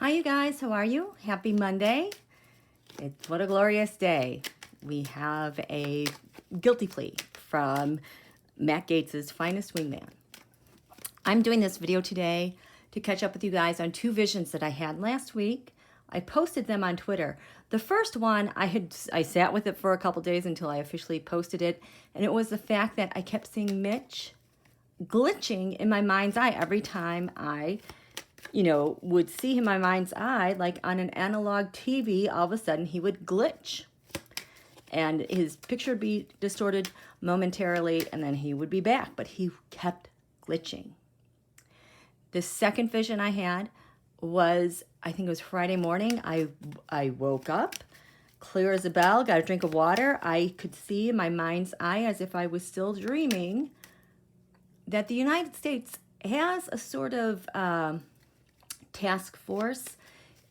Hi, you guys. How are you? Happy Monday. What a glorious day. We have a guilty plea from Matt Gaetz's finest wingman. I'm doing this video today to catch up with you guys on two visions that I had last week. I posted them on Twitter. The first one, I sat with it for a couple days until I officially posted it, and it was the fact that I kept seeing Mitch glitching in my mind's eye every time I would see him in my mind's eye, like on an analog TV, all of a sudden he would glitch. And his picture would be distorted momentarily, and then he would be back, but he kept glitching. The second vision I had was, I think it was Friday morning. I woke up, clear as a bell, got a drink of water. I could see in my mind's eye, as if I was still dreaming, that the United States has a sort of task force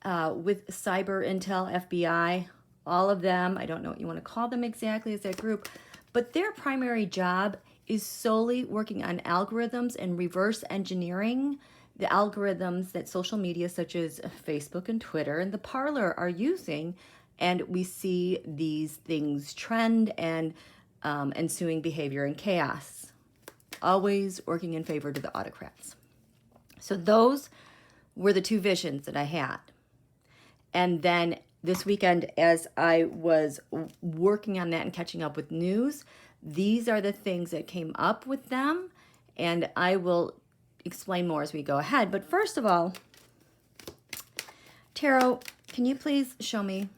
with cyber intel, FBI, all of them. I don't know what you want to call them exactly as that group, but their primary job is solely working on algorithms and reverse engineering the algorithms that social media such as Facebook and Twitter and the Parler are using. And we see these things trend and ensuing behavior and chaos, always working in favor to the autocrats. So those were the two visions that I had. And then this weekend, as I was working on that and catching up with news, these are the things that came up with them, and I will explain more as we go ahead. But first of all, Tarot, can you please show me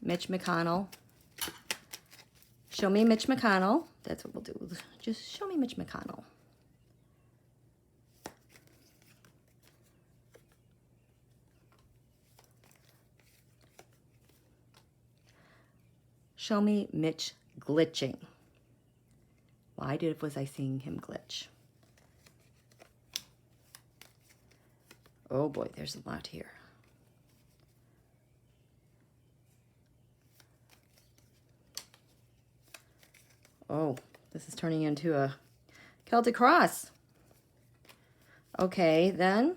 Mitch McConnell? Show me Mitch McConnell. That's what we'll do. Just show me Mitch McConnell. Show me Mitch glitching. Why was I seeing him glitch? Oh boy, there's a lot here. Oh, this is turning into a Celtic cross. Okay, then.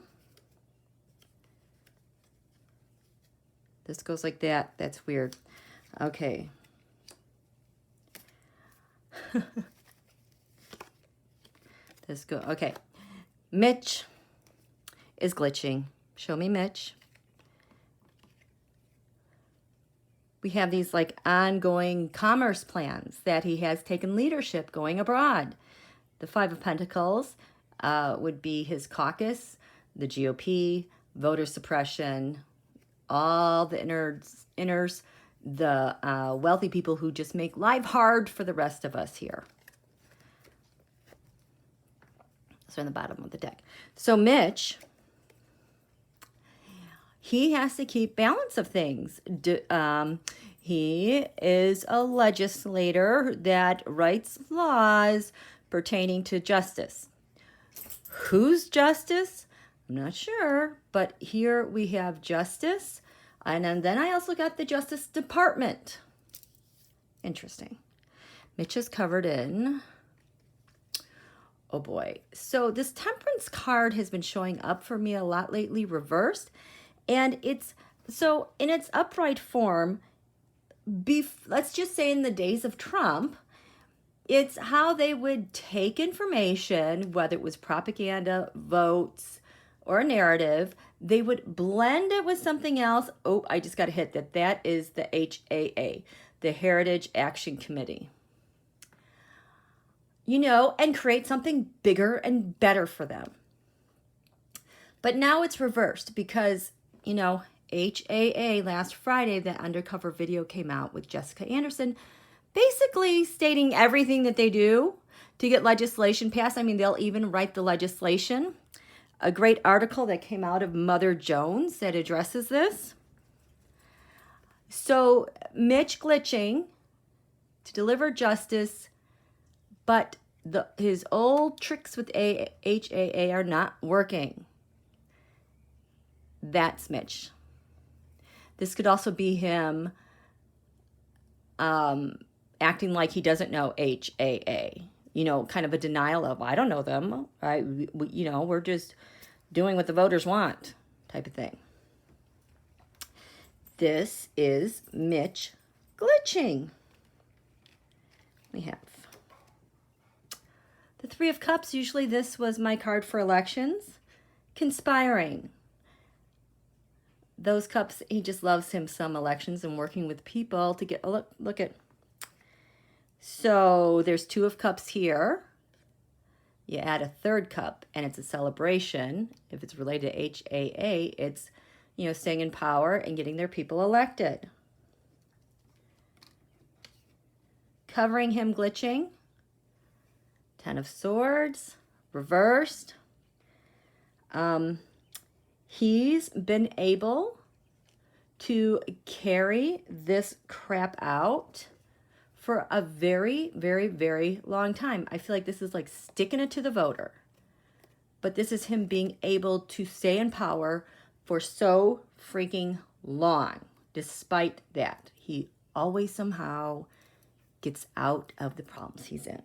This goes like that. That's weird. Okay. Okay. Mitch is glitching. Show me Mitch. We have these like ongoing commerce plans that he has taken leadership going abroad. The Five of Pentacles would be his caucus, the GOP, voter suppression, all the inners, the wealthy people who just make life hard for the rest of us here. So in the bottom of the deck. So Mitch, he has to keep balance of things. He is a legislator that writes laws pertaining to justice. Whose justice? I'm not sure, but here we have justice. And then I also got the Justice Department. Interesting. Mitch is covered in... Oh boy. So this Temperance card has been showing up for me a lot lately, reversed. And so in its upright form, let's just say in the days of Trump, it's how they would take information, whether it was propaganda, votes, or a narrative, they would blend it with something else. Oh, I just got to hit that. That is the HAA, the Heritage Action Committee. And create something bigger and better for them. But now it's reversed because, HAA last Friday, that undercover video came out with Jessica Anderson, basically stating everything that they do to get legislation passed. I mean, they'll even write the legislation. A great article that came out of Mother Jones that addresses this. So Mitch glitching to deliver justice, but his old tricks with HAA are not working. That's Mitch. This could also be him acting like he doesn't know HAA. Kind of a denial of, I don't know them. We're just doing what the voters want type of thing. This is Mitch glitching. We have the Three of Cups. Usually this was my card for elections. Conspiring. Those cups, he just loves him some elections and working with people to get, oh, look at. So there's Two of Cups here. You add a third cup and it's a celebration. If it's related to HAA, it's, you know, staying in power and getting their people elected. Covering him glitching. Ten of Swords, reversed. He's been able to carry this crap out for a very, very, very long time. I feel like this is like sticking it to the voter. But this is him being able to stay in power for so freaking long. Despite that, he always somehow gets out of the problems he's in.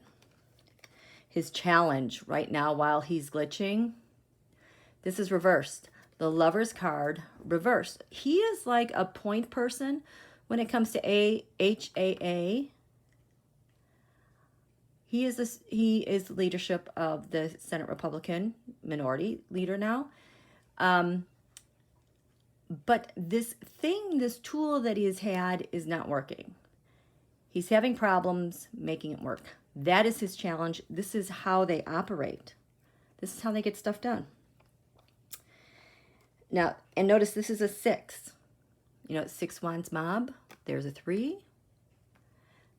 His challenge right now while he's glitching, this is reversed. The Lover's card reversed. He is like a point person when it comes to HAA. He is leadership of the Senate Republican minority leader now. But this tool that he has had is not working. He's having problems making it work. That is his challenge. This is how they operate. This is how they get stuff done. Now, and notice this is a 6. You know, 6 Wands mob. There's a 3.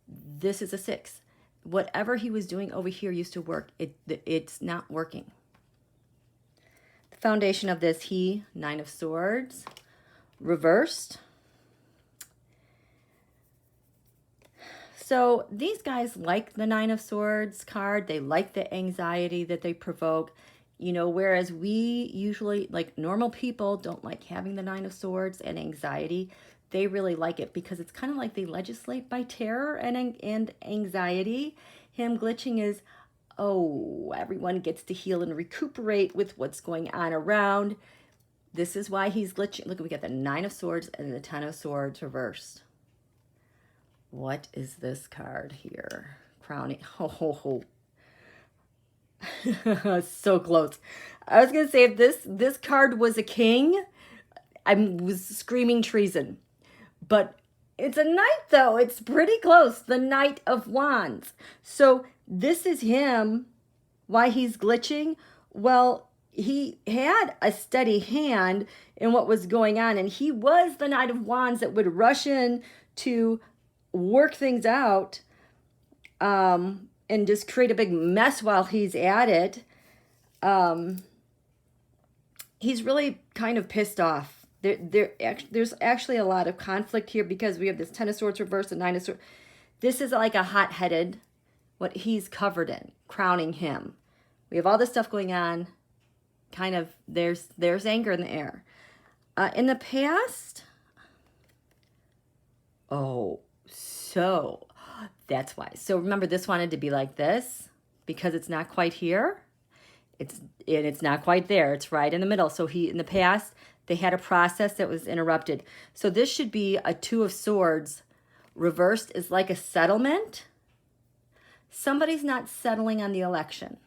This is a 6. Whatever he was doing over here used to work. It's not working. The foundation of this, 9 of Swords, reversed. So these guys like the 9 of Swords card. They like the anxiety that they provoke. You know, whereas we usually, like normal people, don't like having the 9 of Swords and anxiety. They really like it because it's kind of like they legislate by terror and anxiety. Him glitching is, oh, everyone gets to heal and recuperate with what's going on around. This is why he's glitching. Look, we got the 9 of Swords and the 10 of Swords reversed. What is this card here? Crowning. Oh. So close. I was gonna say if this card was a king, I was screaming treason. But it's a knight though. It's pretty close. The Knight of Wands. So this is him. Why he's glitching? Well, he had a steady hand in what was going on, and he was the Knight of Wands that would rush in to work things out. And just create a big mess while he's at it. He's really kind of pissed off. There's actually a lot of conflict here because we have this 10 of Swords reversed and 9 of Swords. This is like a hot-headed, what he's covered in, crowning him. We have all this stuff going on. Kind of, there's anger in the air. In the past, that's why. So remember, this wanted to be like this because it's not quite here. It's not quite there. It's right in the middle. So in the past, they had a process that was interrupted. So this should be a 2 of Swords. Reversed is like a settlement. Somebody's not settling on the election.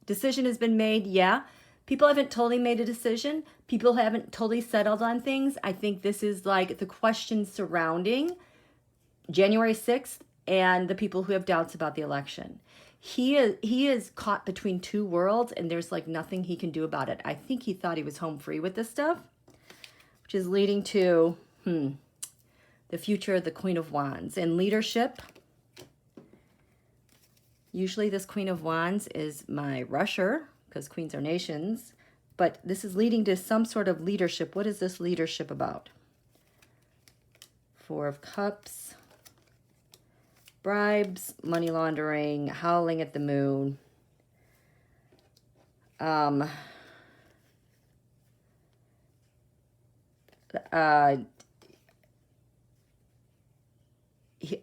Decision has been made. Yeah. People haven't totally made a decision. People haven't totally settled on things. I think this is like the questions surrounding January 6th and the people who have doubts about the election. He is caught between two worlds, and there's like nothing he can do about it. I think he thought he was home free with this stuff, which is leading to the future of the Queen of Wands. And leadership, usually this Queen of Wands is my rusher, because queens are nations, but this is leading to some sort of leadership. What is this leadership about? 4 of Cups, bribes, money laundering, howling at the moon.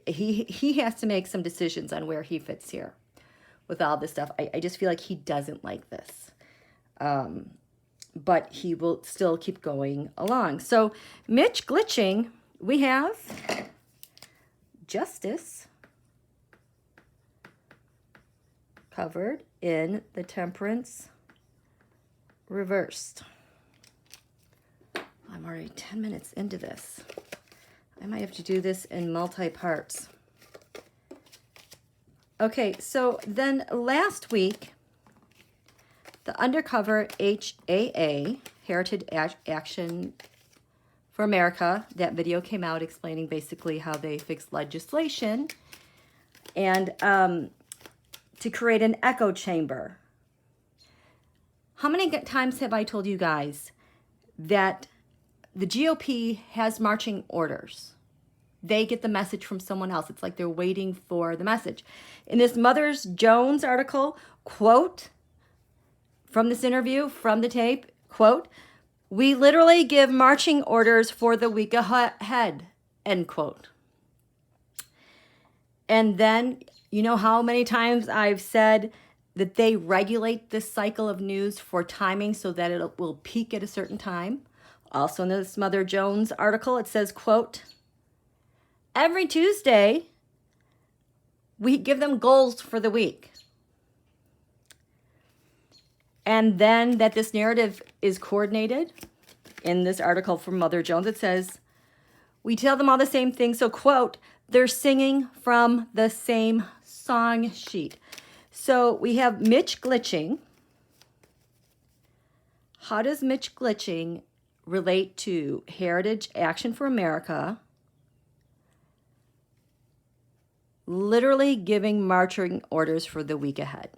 He has to make some decisions on where he fits here with all this stuff. I just feel like he doesn't like this. but he will still keep going along. So Mitch glitching, we have Justice covered in the Temperance reversed. I'm already 10 minutes into this. I might have to do this in multi-parts. Okay, so then last week, the undercover HAA, Heritage Action for America, that video came out explaining basically how they fixed legislation and to create an echo chamber. How many times have I told you guys that the GOP has marching orders? They get the message from someone else. It's like they're waiting for the message. In this Mothers Jones article, quote, from this interview, from the tape, quote, "We literally give marching orders for the week ahead," end quote. And then, you know how many times I've said that they regulate this cycle of news for timing so that it will peak at a certain time? Also in this Mother Jones article, it says, quote, "Every Tuesday, we give them goals for the week." And then that this narrative is coordinated. In this article from Mother Jones, it says, "We tell them all the same thing." So, quote, "They're singing from the same song sheet." So we have Mitch glitching. How does Mitch glitching relate to Heritage Action for America literally giving marching orders for the week ahead?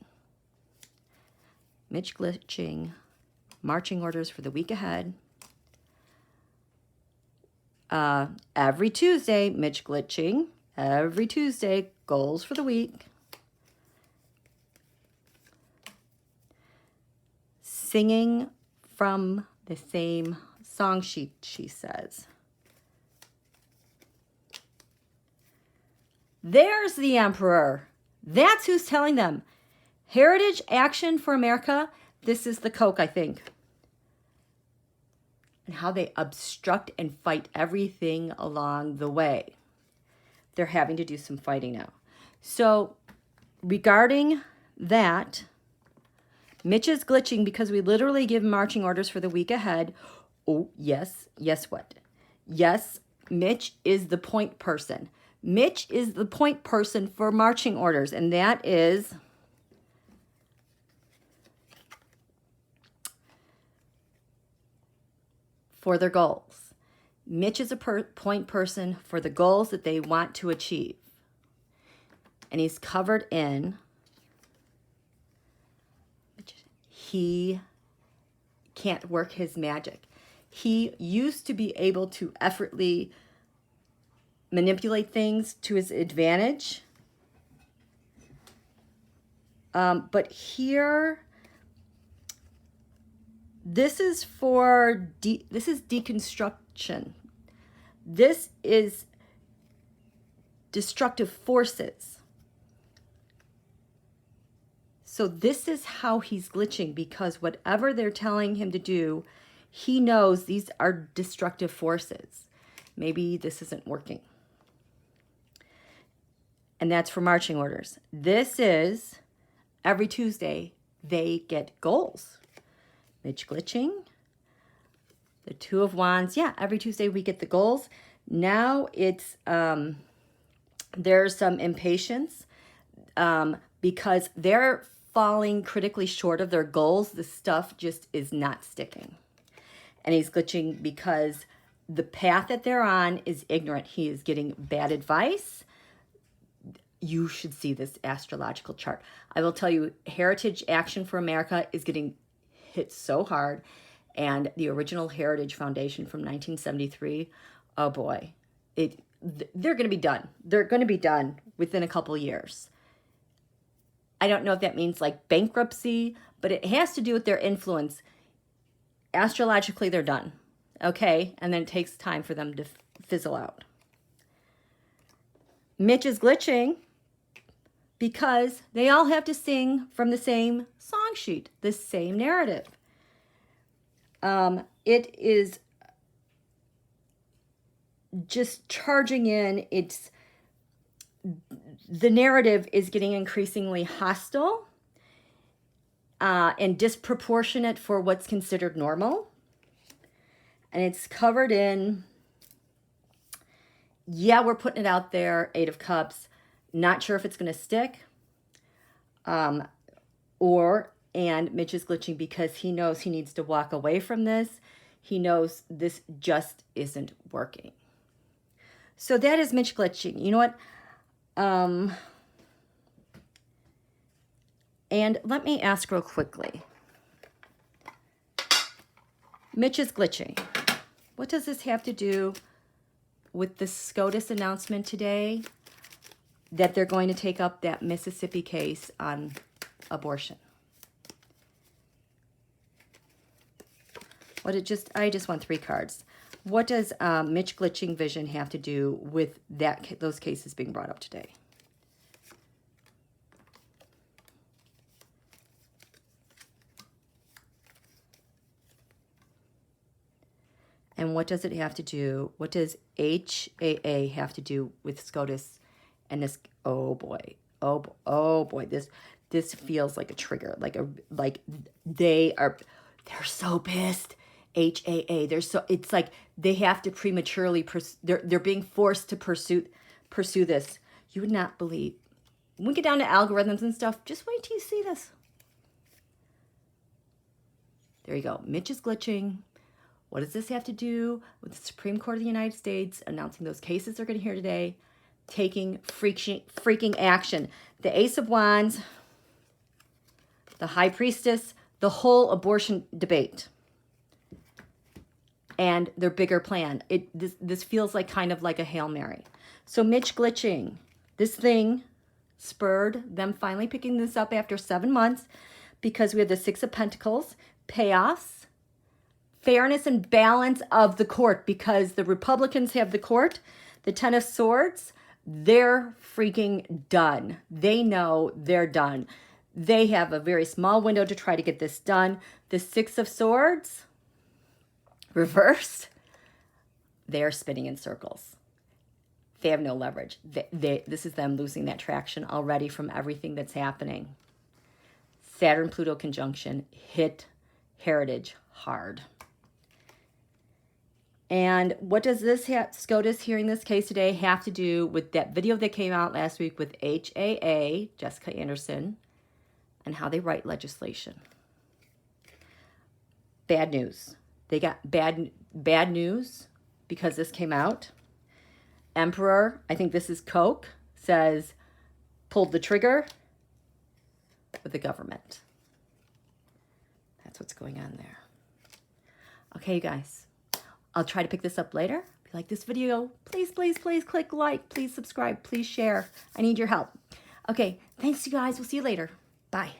Mitch glitching, marching orders for the week ahead. Every Tuesday, Mitch glitching. Every Tuesday, goals for the week. Singing from the same song sheet, she says. There's the emperor. That's who's telling them. Heritage Action for America, this is the Coke, I think. And how they obstruct and fight everything along the way. They're having to do some fighting now. So regarding that, Mitch is glitching because we literally give marching orders for the week ahead. Oh, yes. Yes, what? Yes, Mitch is the point person. Mitch is the point person for marching orders, and that is for their goals. Mitch is a point person for the goals that they want to achieve. And he's covered in, he can't work his magic. He used to be able to effortlessly manipulate things to his advantage. But here, this is for, this is deconstruction. This is destructive forces. So this is how he's glitching, because whatever they're telling him to do, he knows these are destructive forces. Maybe this isn't working. And that's for marching orders. This is every Tuesday they get goals. Mitch glitching. The Two of Wands. Yeah, every Tuesday we get the goals. Now it's, there's some impatience because they're falling critically short of their goals. The stuff just is not sticking. And he's glitching because the path that they're on is ignorant. He is getting bad advice. You should see this astrological chart. I will tell you, Heritage Action for America is getting hit so hard. And the original Heritage Foundation from 1973, oh boy, they're going to be done. They're going to be done within a couple years. I don't know if that means like bankruptcy, but it has to do with their influence. Astrologically, they're done. Okay? And then it takes time for them to fizzle out. Mitch is glitching because they all have to sing from the same song sheet, the same narrative. It is just charging in. The narrative is getting increasingly hostile and disproportionate for what's considered normal. And it's covered in, yeah, we're putting it out there, 8 of Cups. Not sure if it's going to stick. And Mitch is glitching because he knows he needs to walk away from this. He knows this just isn't working. So that is Mitch glitching. You know what? And let me ask real quickly. Mitch is glitching. What does this have to do with the SCOTUS announcement today that they're going to take up that Mississippi case on abortion? I just want 3 cards. What does Mitch glitching vision have to do with those cases being brought up today? And what does it have to do? What does HAA have to do with SCOTUS and this? Oh boy, oh boy, this feels like a trigger. They're so pissed. HAA, it's like they have to prematurely they're being forced to pursue this. You would not believe. When we get down to algorithms and stuff, just wait till you see this. There you go. Mitch is glitching. What does this have to do with the Supreme Court of the United States announcing those cases they're going to hear today, taking freaking action? The Ace of Wands, the High Priestess, the whole abortion debate, and their bigger plan. This feels like kind of like a Hail Mary. So Mitch glitching, this thing spurred them finally picking this up after 7 months because we have the 6 of Pentacles, payoffs, fairness and balance of the court, because the Republicans have the court, the 10 of Swords, they're freaking done. They know they're done. They have a very small window to try to get this done. The 6 of Swords, reversed, they're spinning in circles. They have no leverage. This is them losing that traction already from everything that's happening. Saturn Pluto conjunction hit heritage hard. And what does this SCOTUS hearing this case today have to do with that video that came out last week with HAA, Jessica Anderson, and how they write legislation? Bad news. They got bad news because this came out. Emperor, I think this is Coke, says pulled the trigger with the government. That's what's going on there. Okay, you guys. I'll try to pick this up later. If you like this video, please, please, please click like. Please subscribe. Please share. I need your help. Okay, thanks, you guys. We'll see you later. Bye.